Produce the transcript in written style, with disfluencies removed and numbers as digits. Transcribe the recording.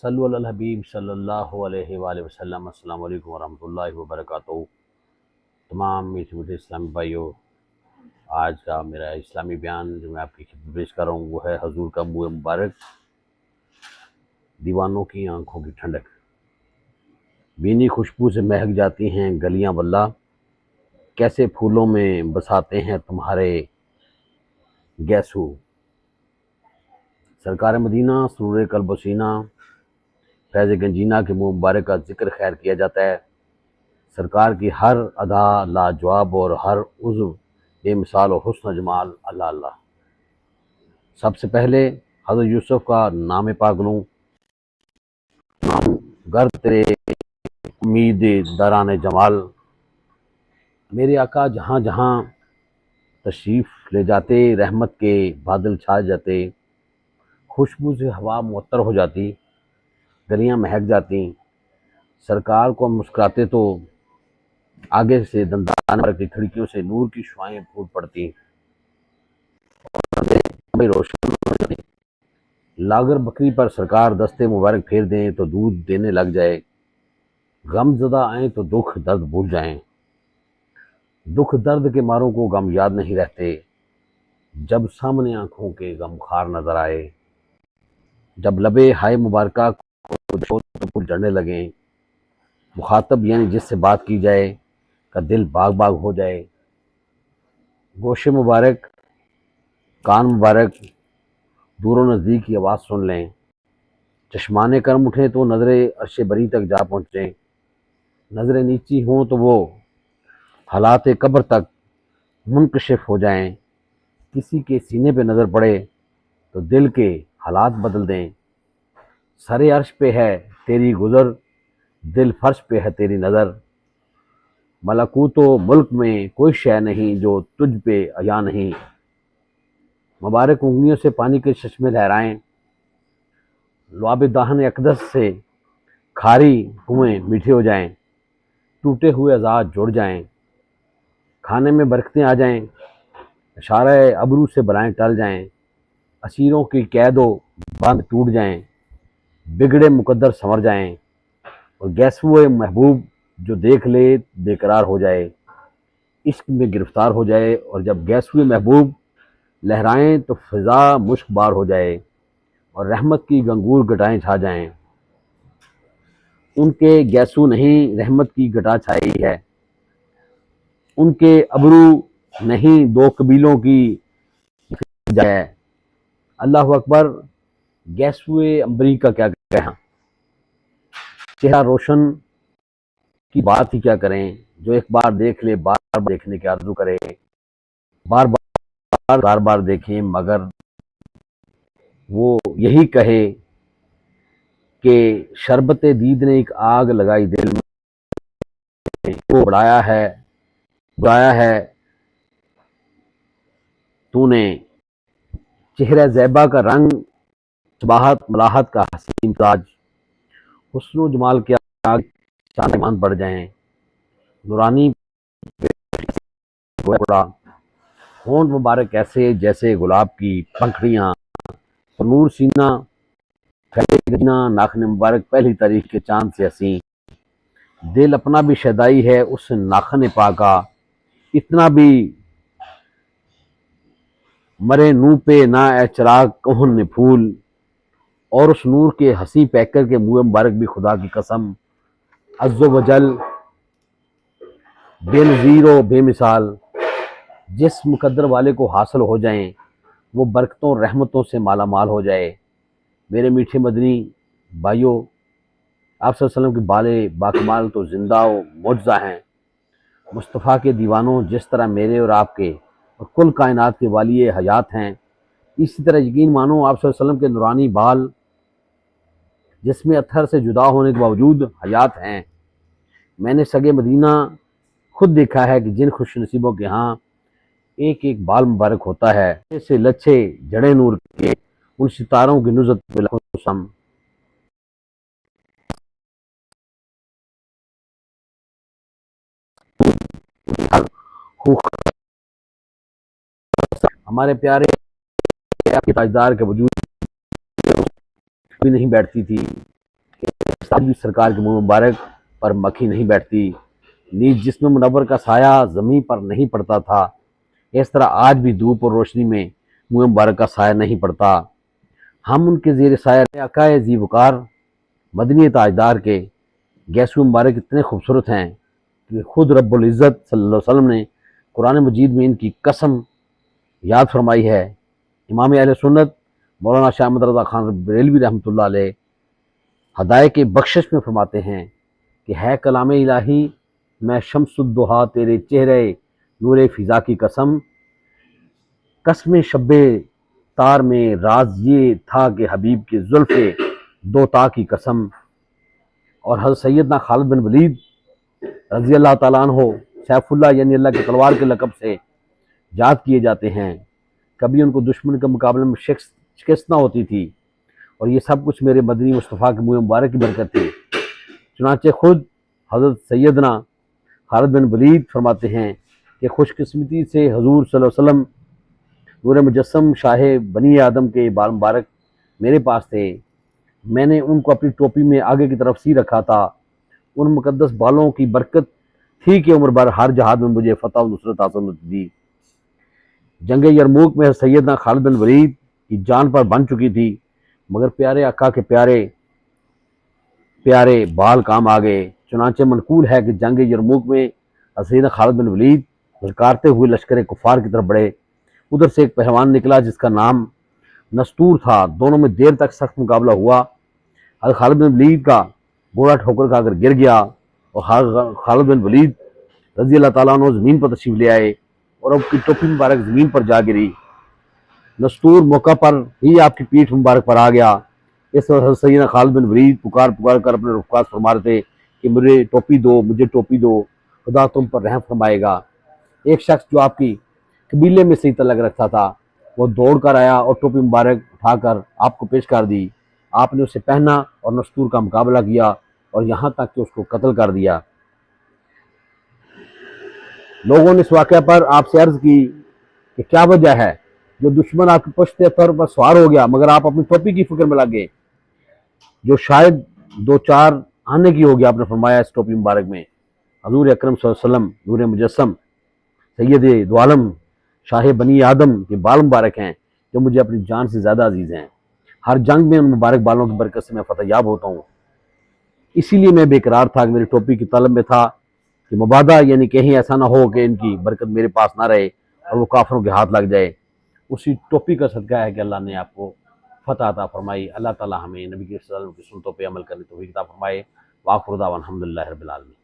صلو علی الحبیب صلی اللہ علیہ وآلہ وسلم۔ السلام علیکم ورحمۃ اللہ وبرکاتہ۔ تمام میٹھے میٹھے اسلامی بھائیوں، آج کا میرا اسلامی بیان جو میں آپ کی خدمت پیش کر رہا ہوں وہ ہے حضور کا منہ مبارک، دیوانوں کی آنکھوں کی ٹھنڈک۔ بینی خوشبو سے مہک جاتی ہیں گلیاں واللہ، کیسے پھولوں میں بساتے ہیں تمہارے گیسو۔ سرکار مدینہ سرور قلب و سینہ فیض گنجینہ کے منہ مبارک کا ذکر خیر کیا جاتا ہے۔ سرکار کی ہر ادا لاجواب اور ہر عضو بے مثال و حسن جمال اللہ اللہ۔ سب سے پہلے حضرت یوسف کا نام پاک لوں، نام گر تیرے امید دران جمال۔ میرے آقا جہاں جہاں تشریف لے جاتے، رحمت کے بادل چھا جاتے، خوشبو سے ہوا معطر ہو جاتی، گلیاں مہک جاتی۔ سرکار کو مسکراتے تو آگے سے دندان کی کھڑکیوں سے نور کی شعائیں پھوٹ پڑتی، روشن ہو جاتی۔ لاگر بکری پر سرکار دستے مبارک پھیر دیں تو دودھ دینے لگ جائے، غم زدہ آئیں تو دکھ درد بھول جائیں۔ دکھ درد کے ماروں کو غم یاد نہیں رہتے، جب سامنے آنکھوں کے غم خار نظر آئے۔ جب لبے ہائے مبارکہ کو چھو تو پھول جھڑنے لگیں، مخاطب یعنی جس سے بات کی جائے کا دل باغ باغ ہو جائے۔ گوشے مبارک، کان مبارک، دور و نزدیک کی آواز سن لیں، چشمانے کرم اٹھیں تو نظریں عرش بری تک جا پہنچیں، نظریں نیچی ہوں تو وہ حالات قبر تک منکشف ہو جائیں۔ کسی کے سینے پہ نظر پڑے تو دل کے حالات بدل دیں۔ سر عرش پہ ہے تیری گزر، دل فرش پہ ہے تیری نظر۔ ملکوت و ملک میں کوئی شے نہیں جو تجھ پہ عیاں نہیں۔ مبارک انگلیوں سے پانی کے چشمے لہرائیں، لعاب دہن اقدس سے کھاری ہوئیں میٹھے ہو جائیں، ٹوٹے ہوئے اعضاء جڑ جائیں، کھانے میں برکتیں آ جائیں، اشارہ ابرو سے بلائیں ٹل جائیں، اسیروں کی قید و بند ٹوٹ جائیں، بگڑے مقدر سنور جائیں، اور گیسوئے محبوب جو دیکھ لے بے قرار ہو جائے، عشق میں گرفتار ہو جائے۔ اور جب گیسوئے محبوب لہرائیں تو فضا مشک بار ہو جائے اور رحمت کی گنگور گٹائیں چھا جائیں۔ ان کے گیسو نہیں رحمت کی گٹا چھائی ہے، ان کے ابرو نہیں دو قبیلوں کی جائے۔ اللہ اکبر، گیسوئے امبری کا کیا کہاں، چہرہ روشن کی بات ہی کیا کریں، جو ایک بار دیکھ لے بار بار دیکھنے کی آرزو کرے، بار بار بار دیکھیں مگر وہ یہی کہے کہ شربت دید نے ایک آگ لگائی دل میں، وہ بڑھایا ہے تو نے چہرہ زیبا کا رنگ، شباہت ملاحت کا حسین مزاج، حسن و جمال کے آگ چاند مان پڑ جائیں، نورانی پڑا ہونٹ مبارک ایسے جیسے گلاب کی پنکھڑیاں، اور نور سینہ پھیلے گجنا ناخن مبارک پہلی تاریخ کے چاند سے حسین۔ دل اپنا بھی شیدائی ہے اس ناخن پاکا، اتنا بھی مرے نو پہ نہ اے چراغ کہن نے پھول۔ اور اس نور کے ہنسی پیکر کے منہ مبارک بھی خدا کی قسم عز و جل بے نظیر و بے مثال، جس مقدر والے کو حاصل ہو جائیں وہ برکتوں رحمتوں سے مالا مال ہو جائے۔ میرے میٹھے مدنی بھائیوں، آپ صلی اللہ علیہ وسلم کے بالے باکمال تو زندہ و معجزہ ہیں۔ مصطفیٰ کے دیوانوں، جس طرح میرے اور آپ کے اور کل کائنات کے والی حیات ہیں، اسی طرح یقین مانو آپ صلی اللہ علیہ وسلم کے نورانی بال جس میں اطہر سے جدا ہونے کے باوجود حیات ہیں۔ میں نے سگے مدینہ خود دیکھا ہے کہ جن خوش نصیبوں کے ہاں ایک ایک بال مبارک ہوتا ہے، سے لچھے جڑے نور کے ان ستاروں کی نزت میں لاکھوں قسم۔ ہمارے پیارے آپ کے تاجدار کے وجود بھی نہیں بیٹھتی تھی، آج بھی سرکار کے منہ مبارک پر مکھی نہیں بیٹھتی، نیز جسم منور کا سایہ زمین پر نہیں پڑتا تھا، اس طرح آج بھی دھوپ اور روشنی میں منہ مبارک کا سایہ نہیں پڑتا۔ ہم ان کے زیر سایہ عقائے ذی وقار مدنی تاجدار کے گیسو مبارک اتنے خوبصورت ہیں کہ خود رب العزت صلی اللہ علیہ وسلم نے قرآن مجید میں ان کی قسم یاد فرمائی ہے۔ امام اہل سنت مولانا شاہ احمد رضا خان بریلوی رحمۃ اللہ علیہ ہدایت کے بخشش میں فرماتے ہیں کہ ہے کلام الہی میں شمس الضحیٰ تیرے چہرے نور فضا کی قسم، قسم شب تار میں راز یہ تھا کہ حبیب کے زلف دو تا کی قسم۔ اور حضرت سیدنا خالد بن ولید رضی اللہ تعالیٰ عنہ سیف اللہ یعنی اللہ کی تلوار کے لقب سے یاد کیے جاتے ہیں، کبھی ان کو دشمن کے مقابلے میں شکست نہ ہوتی تھی، اور یہ سب کچھ میرے مدنی مصطفیٰ کے منہ مبارک کی برکت تھی۔ چنانچہ خود حضرت سیدنا خالد بن ولید فرماتے ہیں کہ خوش قسمتی سے حضور صلی اللہ علیہ وسلم نور مجسم شاہ بنی آدم کے بال مبارک میرے پاس تھے، میں نے ان کو اپنی ٹوپی میں آگے کی طرف سی رکھا تھا، ان مقدس بالوں کی برکت تھی کہ عمر بھر ہر جہاد میں مجھے فتح و نصرت حاصل ہوتی تھی۔ جنگ یرموک میں سیدنا خالد بن ولید کی جان پر بن چکی تھی، مگر پیارے آقا کے پیارے بال کام آ گئے۔ چنانچہ منقول ہے کہ جنگ یرموک میں سیدنا خالد بن ولید للکارتے ہوئے لشکر کفار کی طرف بڑھے، ادھر سے ایک پہلوان نکلا جس کا نام نستور تھا، دونوں میں دیر تک سخت مقابلہ ہوا۔ حضرت خالد بن ولید کا گھوڑا ٹھوکر کھا کر گر گیا اور خالد بن ولید رضی اللہ تعالیٰ عنہ زمین پر تشریف لے آئے اور اب کی ٹوپی مبارک زمین پر جا گری۔ نستور موقع پر ہی آپ کی پیٹھ مبارک پر آ گیا۔ اس وقت حضرت سیدنا خالد بن ولید پکار کر اپنے رفقا سے فرما رہے تھے کہ مجھے ٹوپی دو، خدا تم پر رحم فرمائے گا۔ ایک شخص جو آپ کی قبیلے میں صحیح تعلق رکھتا تھا وہ دوڑ کر آیا اور ٹوپی مبارک اٹھا کر آپ کو پیش کر دی۔ آپ نے اسے پہنا اور نستور کا مقابلہ کیا اور یہاں تک کہ اس کو قتل کر دیا۔ لوگوں نے اس واقعہ پر آپ سے عرض کی کہ کیا وجہ ہے جو دشمن آپ کے پشت پر سوار ہو گیا مگر آپ اپنی ٹوپی کی فکر میں لگے جو شاید دو چار آنے کی ہوگی۔ آپ نے فرمایا اس ٹوپی مبارک میں حضور اکرم صلی اللہ علیہ وسلم نور مجسم سید دو عالم شاہ بنی آدم کے بال مبارک ہیں جو مجھے اپنی جان سے زیادہ عزیز ہیں، ہر جنگ میں ان مبارک بالوں کی برکت سے میں فتح یاب ہوتا ہوں۔ اسی لیے میں بے قرار تھا کہ میری ٹوپی کی طلب میں تھا کہ مبادہ یعنی کہیں ایسا نہ ہو کہ ان کی برکت میرے پاس نہ رہے اور وہ کافروں کے ہاتھ لگ جائے۔ اسی ٹوپی کا صدقہ ہے کہ اللہ نے آپ کو فتح عطا فرمائی۔ اللہ تعالی ہمیں نبی صلی اللہ علیہ وسلم کی سنتوں پہ عمل کرنے کی توفیق عطا فرمائے۔ وآخر دعوانا الحمدللہ رب العالمین۔